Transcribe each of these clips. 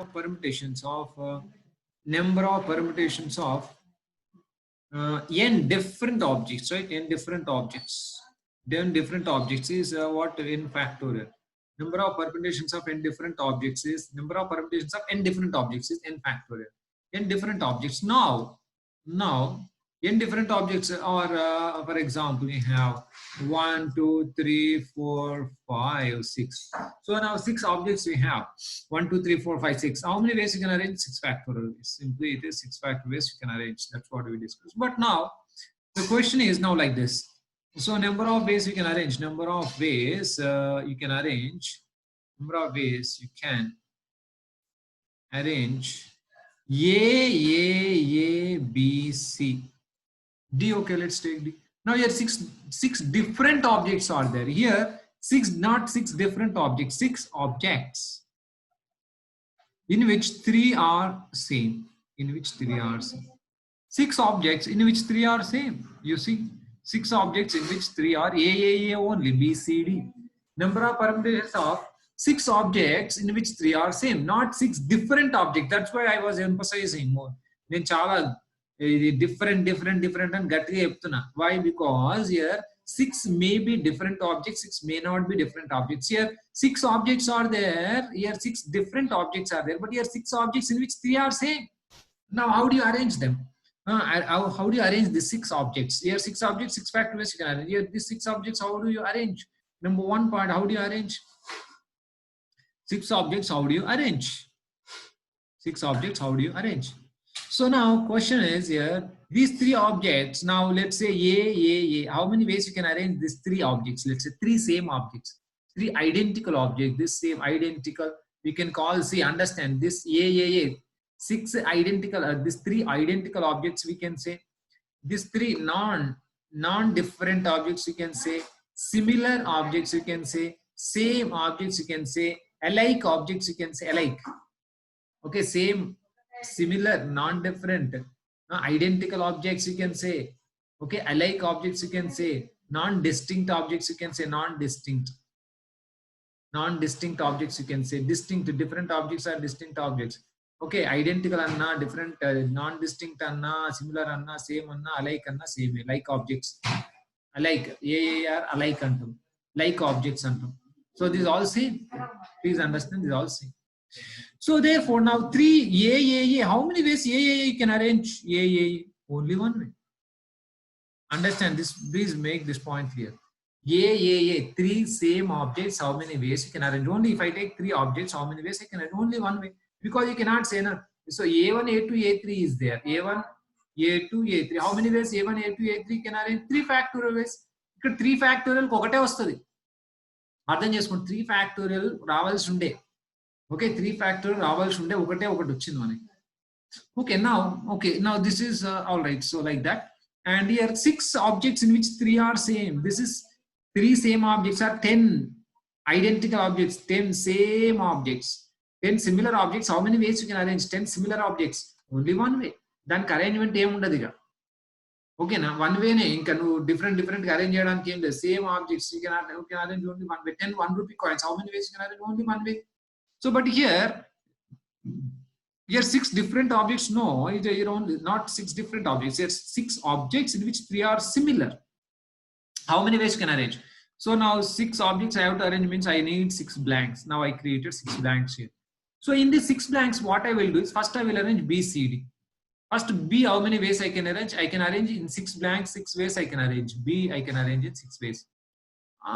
permutations of number of permutations of n different objects, right? N different objects. Then different objects is what n factorial. Number of permutations of n different objects is number of permutations of n different objects is n factorial. N different objects. Now n different objects are, for example, we have 1, 2, 3, 4, 5, 6. So now 6 objects we have 1, 2, 3, 4, 5, 6. How many ways you can arrange 6 factorial ways? Simply it is 6 factorial ways you can arrange. That's what we discussed. But now the question is now like this. So number of ways you can arrange. Number of ways you can arrange. Number of ways you can arrange A, B, C. D, okay, let's take D. Now here six different objects are there. Here not six different objects, 6 objects in which 3 are same. In which 3 are same. 6 objects in which 3 are same. You see, 6 objects in which 3 are A only, B, C, D. Number of permutations of 6 objects in which 3 are same, not 6 different objects. That's why I was emphasizing more. Then chala different and gatiga cheptuna. Why? Because here 6 may be different objects, 6 may not be different objects. Here 6 objects are there, here 6 different objects are there, but here 6 objects in which 3 are same. Now how do you arrange them? How do you arrange the 6 objects? Here 6 objects, 6 factorials you can arrange. Here these 6 objects, how do you arrange? Number one part, how do you arrange? 6 objects, how do you arrange? 6 objects, how do you arrange? So now question is here, these 3 objects, now let's say A. How many ways you can arrange these 3 objects? Let's say 3 same objects, 3 identical objects, this same identical, we can call, see, understand this A. 6 identical, these 3 identical objects we can say, these 3 non-different objects you can say, similar objects you can say, same objects you can say, alike objects you can say, alike. Okay, same, similar, non-different, identical objects you can say. Okay, alike objects you can say, non-distinct objects you can say, non-distinct objects you can say, distinct, different objects are distinct objects. Okay, identical anna, different, non-distinct anna, similar anna, same anna, alike anna, same, like objects, alike, are alike antum, like objects antum. So these all same. Please understand, these all same. So therefore now 3 A. How many ways A you can arrange A? Only one way. Understand this, please make this point clear. A, 3 same objects, how many ways you can arrange? Only if I take 3 objects, how many ways I can arrange? Only one way. Because you cannot say no. So A1, A2, A3 is there. A1, A2, A3. How many ways A1, A2, A3 can arrange? 3 factorial ways. ఇక్కడ 3 factorial ఒకటే వస్తుంది. అర్థం చేసుకోండి, 3 factorial రావాల్సి ఉండే. Okay, 3 factorial రావాల్సి ఉండే, ఒకటే ఒకటి వచ్చింది మనకి. Okay, now this is all right. So like that. And here 6 objects in which 3 are same. This is 3 same objects are 10 identical objects, 10 same objects. 10 similar objects, how many ways you can arrange 10 similar objects? Only one way. దానికి arrangement ఏముండదు ఇక. ఓకేనా, one వేనే, ఇంకా నువ్వు different arrange చేయడానికి ఏం లేదు. Same objects you can arrange only one way. 10 1 rupee coins, how many ways you can arrange? Only one way. So but here 6 different objects, no, you're only not 6 different objects, there's 6 objects in which 3 are similar. How many ways you can arrange? So now 6 objects I have to arrange means I need 6 blanks. Now I created 6 blanks here. So in these 6 blanks, what I will do is first I will arrange B, C, D. First B, how many ways I can arrange? I can arrange in 6 blanks, 6 ways I can arrange. B, I can arrange in 6 ways.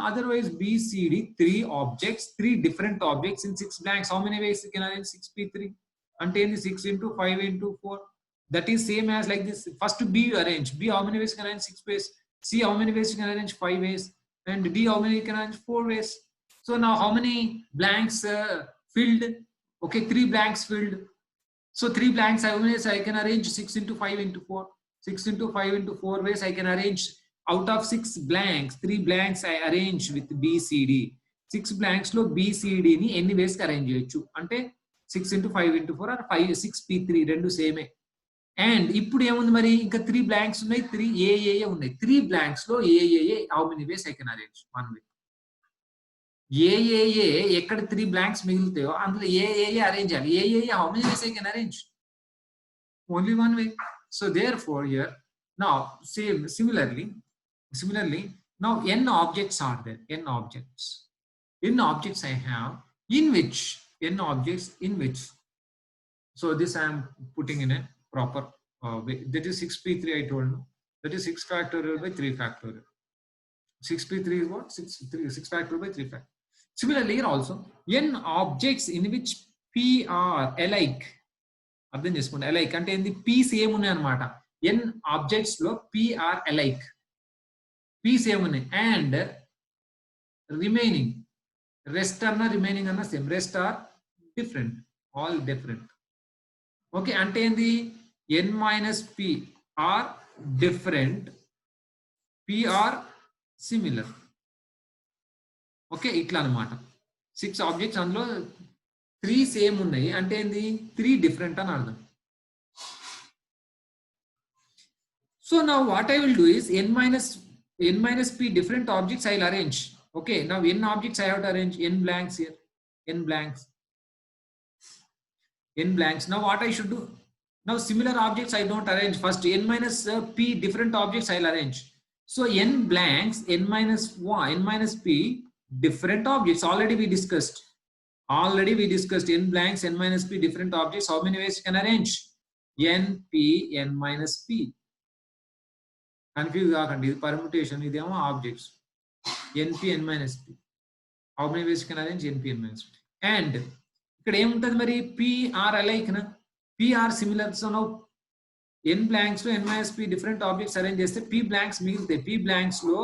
Otherwise B, C, D, 3 objects, 3 different objects in 6 blanks. How many ways you can arrange? 6P3. Contain the 6 into 5 into 4. That is same as like this. First B you arrange. B, how many ways you can arrange? 6 ways. C, how many ways you can arrange? 5 ways. And D, how many you can arrange? 4 ways. So now how many blanks filled? Okay, 3 blanks filled. So 3 blanks, how many ways I can arrange? 6 into 5 into 4. 6 into 5 into 4 ways I can arrange. Out of 6 blanks, 3 blanks I arrange with B, C, D. 6 blanks lo B, C, D ni any ways arrange cheyochu. Ante 6 into 5 into 4 or 5, 6P3 rendu same. And ఇప్పుడు ఏముంది మరి, ఇంకా 3 blanks ఉన్నాయి, 3 A ఉన్నాయి. 3 blanks లో A, how many ways I can arrange? One way. ఏ ఎక్కడ 3 blanks మిగులుతాయో అందులో ఏ arrange చేయాలి. ఏ how many ways I can arrange? Only one way. So therefore here now similarly now n objects are there. N objects I have in which so this I am putting in a proper way. That is 6p3 I told you. That is 6 factorial by 3 factorial. 6p3 is what? 6 factorial by 3 factorial. Similarly here also n objects in which p are alike. అర్థం చేసుకోండి. alike అంటే ఏంది? p same ఉన్నాయి అన్నమాట. n objects లో p are alike. p same ఉన్నాయి and remaining rest అన్న remaining అన్న same. rest are different, all different. Okay అంటే ఏంది? n minus p are different, p are similar. Okay ఇట్లా అన్నమాట. 6 ఆబ్జెక్ట్స్ అందులో 3 సేమ్ ఉన్నాయి అంటే ఏంది? 3 డిఫరెంట్ అని అర్థం. So now what I will do is n minus p different objects I will arrange. Okay, now n objects I have to arrange. n blanks here, n blanks. Now what I should do? Now similar objects I don't arrange. First n minus p different objects I will arrange. So n blanks, n minus p different objects. Already we discussed n blanks, n minus p different objects. How many ways you can arrange? n p n minus p. Confuse కాకండి. ఇది permutation, ఇదేమో objects. np n minus p. How many ways you can arrange? np n minus p. And ఇక్కడ ఏముంటది మరి? p are alike na, p are similar. So now n blanks లో n minus p different objects arrange చేస్తే p blanks మిగులుతాయి. p blanks లో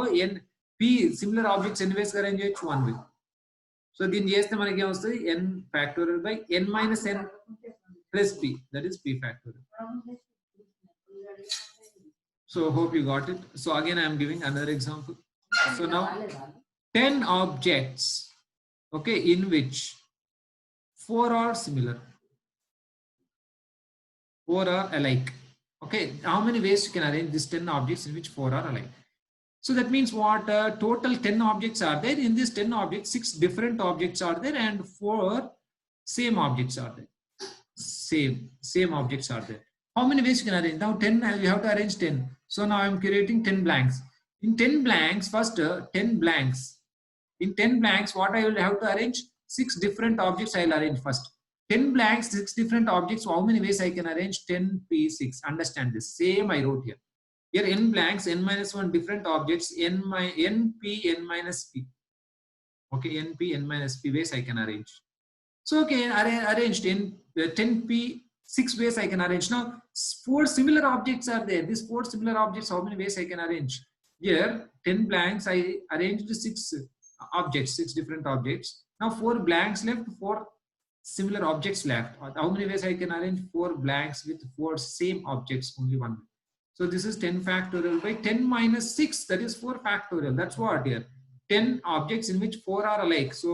p similar objects ఎన్ని ways arrange చేయొచ్చు? one way. So దీన్ని చేస్తే మనకి ఏమొస్తుంది? n factorial by n minus n plus p, that is p factorial. So hope you got it. So again I am giving another example. So now 10 objects, okay, in which 4 are similar, 4 are alike. Okay, how many ways you can arrange these 10 objects in which 4 are alike? So that means what? Total 10 objects are there. In this 10 objects, 6 different objects are there and 4 same objects are there. Same objects are there. How many ways you can arrange? Now 10, you have to arrange 10. So now I am creating 10 blanks. In 10 blanks, first 10 blanks. In 10 blanks, what I will have to arrange? 6 different objects I will arrange first. 10 blanks, 6 different objects. How many ways I can arrange? 10p6. Understand this. Same I wrote here. Here n blanks, n minus 1 different objects, np n minus p. Okay, np n minus p ways I can arrange. So okay, arranged in 10p 6 ways I can arrange. Now 4 similar objects are there. These 4 similar objects, how many ways I can arrange? Here 10 blanks, I arranged 6 objects, 6 different objects. Now 4 blanks left, 4 similar objects left. How many ways I can arrange? 4 blanks with 4 same objects, only one. So this is 10 factorial by 10 minus 6, that is 4 factorial. That's what here. 10 objects in which 4 are alike. So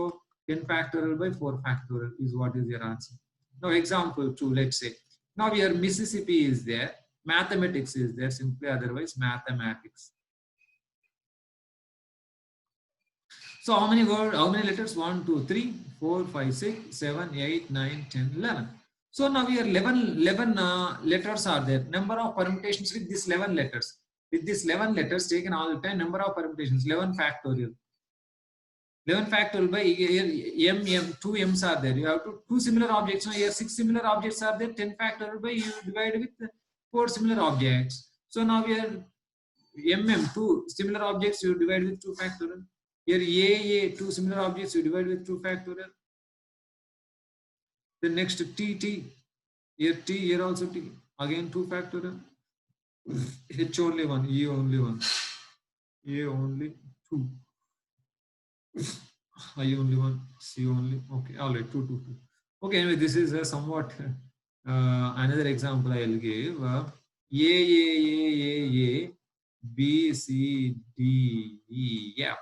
10 factorial by 4 factorial is what is your answer. Now example 2, let's say. Now here Mississippi is there, mathematics is there, simply otherwise mathematics. So how many letters? 1, 2, 3, 4, 5, 6, 7, 8, 9, 10, 11. So now here 11 letters are there. Number of permutations with these 11 letters. With these 11 letters taken all the time, number of permutations, 11 factorial. 11 factorial by here, two m's are there. You have to 2 similar objects. Now here 6 similar objects are there. 10 factorial by you divide with 4 similar objects. So now here 2 similar objects you divide with 2 factorial. Here 2 similar objects you divide with 2 factorial. The next t, here t, here also t, again 2 factorial. H only 1, E only 1, A only 2, I only 1, C only. Okay, all right, 2, 2, 2. Okay, anyway, this is a somewhat another example I will give. A, B, C, D, E, F.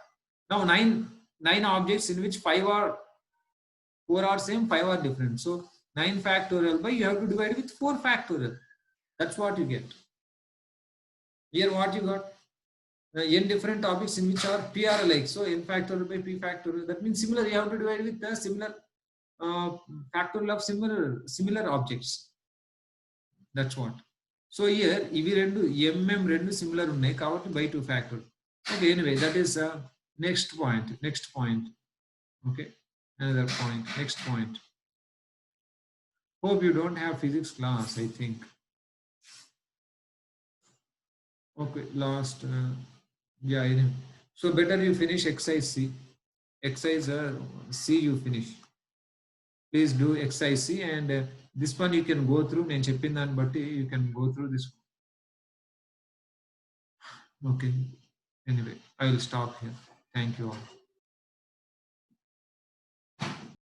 Now 9 objects in which 4 are same, 5 are different. So 9 factorial by you have to divide with 4 factorial. That's what you get. Here what you got? n different objects in which are p are alike. So n factorial by p factorial. That means similar. You have to divide with the similar factorial of similar objects. That's what. So here ఇవి రెండు mm రెండు similar ఉన్నాయి కాబట్టి by 2 factorial. Okay, anyway, that is next point. Next point. Okay, another point. Next point. Hope you don't have physics class, I think. Okay, last. Yeah, anyway. So better you finish exercise C. Exercise C you finish. Please do exercise C, and this one you can go through. నేను చెప్పిన దాన్ని బట్టి you can go through this. Okay. Anyway, I will stop here. Thank you all.